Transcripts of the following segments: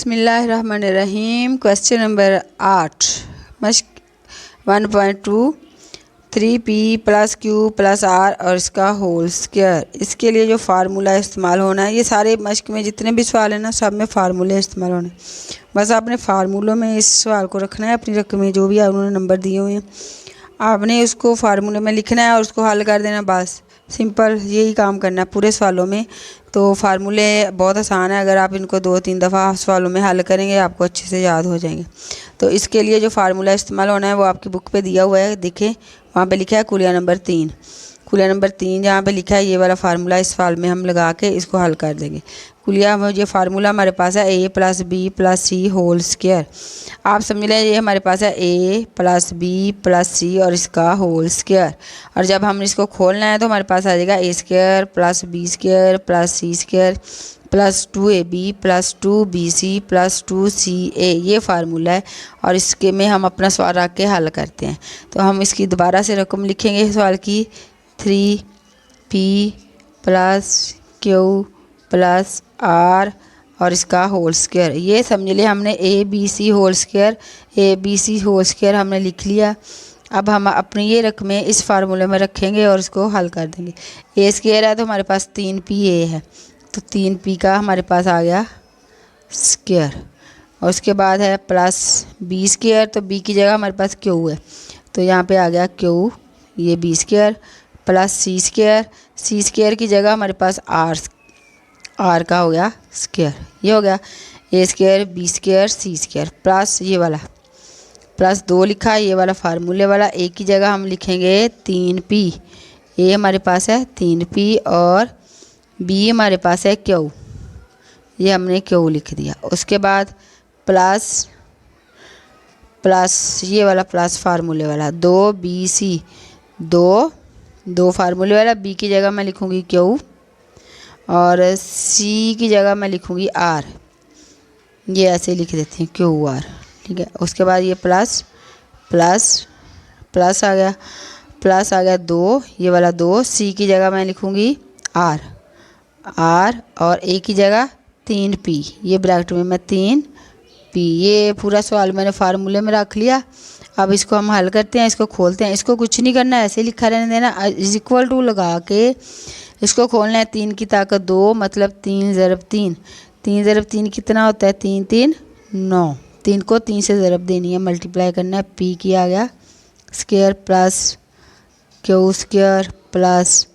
बिस्मिल्लाहिर्रहमानिर्रहीम। Question number 8 मश्क 1.2 3p plus q plus r और इसका होल स्क्वायर। इसके लिए जो फार्मूला इस्तेमाल होना है, ये सारे मश्क में जितने भी सवाल हैं ना, सब में फार्मूले इस्तेमाल होने। बस आपने फार्मूलों में इस सवाल को रखना है। अपनी रकमें जो भी उन्होंने नंबर दिए हुए हैं, आपने उसको फार्मूले में लिखना है और उसको हल कर देना। बस सिंपल यही काम करना है पूरे सवालों में। तो फार्मूले बहुत आसान है, अगर आप इनको 2-3 दफ़ा सवालों में हल करेंगे आपको अच्छे से याद हो जाएंगे। तो इसके लिए जो फार्मूला इस्तेमाल होना है वो आपकी बुक पे दिया हुआ है, देखें वहाँ पे लिखा है कुलिया नंबर 3। कुलिया नंबर 3 जहाँ पे लिखा है ये वाला फार्मूला, इस फाल में हम लगा के इसको हल कर देंगे। कुलिया में ये फार्मूला हमारे पास है a plus b plus c whole square. आप समझ लें ये हमारे पास है a plus b plus c और इसका होल स्क्वायर। और जब हम इसको खोलना है तो हमारे पास आ जाएगा a square plus b square plus c square plus 2ab plus 2bc plus 2ca। ये फार्मूला है और इसके में हम अपना सवाल रख के हल करते हैं। तो हम इसकी दोबारा से रकम लिखेंगे सवाल की 3p plus q plus r और इसका होल स्क्वायर। ये समझ लिया हमने a b c whole square हमने लिख लिया। अब हम अपनी ये रकमें इस फार्मूले में रखेंगे और इसको हल कर देंगे। ए स्क्वायर है तो हमारे पास 3pa है, तो 3p का हमारे पास आ गया स्क्वायर। और उसके बाद है प्लस बी स्क्वायर, तो बी की जगह हमारे पास क्यू है, तो यहाँ पे आ गया क्यू, ये B square plus c square की जगह हमारे पास आर का हो गया स्क्वायर। ये हो गया ए स्क्वायर बी स्क्वायर सी स्क्वायर प्लस ये वाला प्लस 2 लिखा है, ये वाला फार्मूले वाला। ए की जगह हम लिखेंगे 3p, ए हमारे पास है 3p और बी हमारे पास है क्यू, ये हमने क्यू लिख दिया। उसके बाद प्लस ये वाला प्लस फार्मूले वाला 2bc, दो फार्मूले वाला। बी की जगह मैं लिखूँगी क्यू और सी की जगह मैं लिखूँगी आर, ये ऐसे लिख देते हैं क्यू आर, ठीक है। उसके बाद ये प्लस आ गया 2, ये वाला 2। सी की जगह मैं लिखूँगी आर और ए की जगह 3p, ये ब्रैकेट में मैं 3p। ये पूरा सवाल मैंने फार्मूले में रख लिया। अब इसको हम हल करते हैं, इसको खोलते हैं। इसको कुछ नहीं करना, ऐसे लिखा रहने देना, इज इक्वल टू लगा के इसको खोलना है। 3 की ताकत 2 मतलब 3 ज़रब 3 कितना होता है 3 3 9। 3 को 3 से ज़रब देनी है, मल्टीप्लाई करना है। p की आ गया square plus q square plus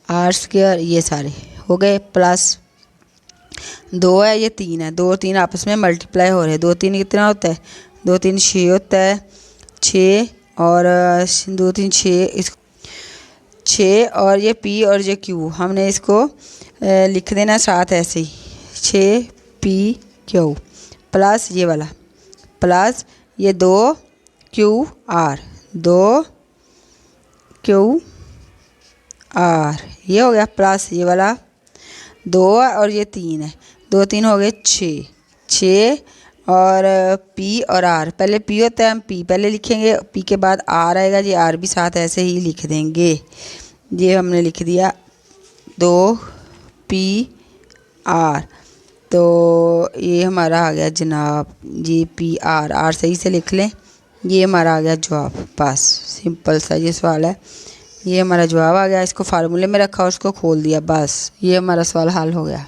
r square, ये सारे हो गए। प्लस 2 है, ये 3 है, 2 3 आपस में मल्टीप्लाई हो रहे हैं। 2 3 कितना होता है 2 3 6 होता है, 6 और 2 3 6 और ये p और ये q हमने इसको लिख देना साथ ऐसे ही 6pq प्लस ये वाला प्लस ये 2qr, ये हो गया प्लस ये वाला 2 और ये 3 है, 2 3 हो गए 6 और p और r। पहले p होता है, हम p पहले लिखेंगे, p के बाद r आएगा, ये r भी साथ ऐसे ही लिख देंगे। ये हमने लिख दिया 2pr, तो ये हमारा आ गया जनाब जी r सही से लिख लें, ये हमारा आ गया जवाब। बस सिंपल सा ये सवाल है, ये हमारा जवाब आ गया। इसको फार्मूले में रखा और उसको खोल दिया, बस ये हमारा सवाल हल हो गया।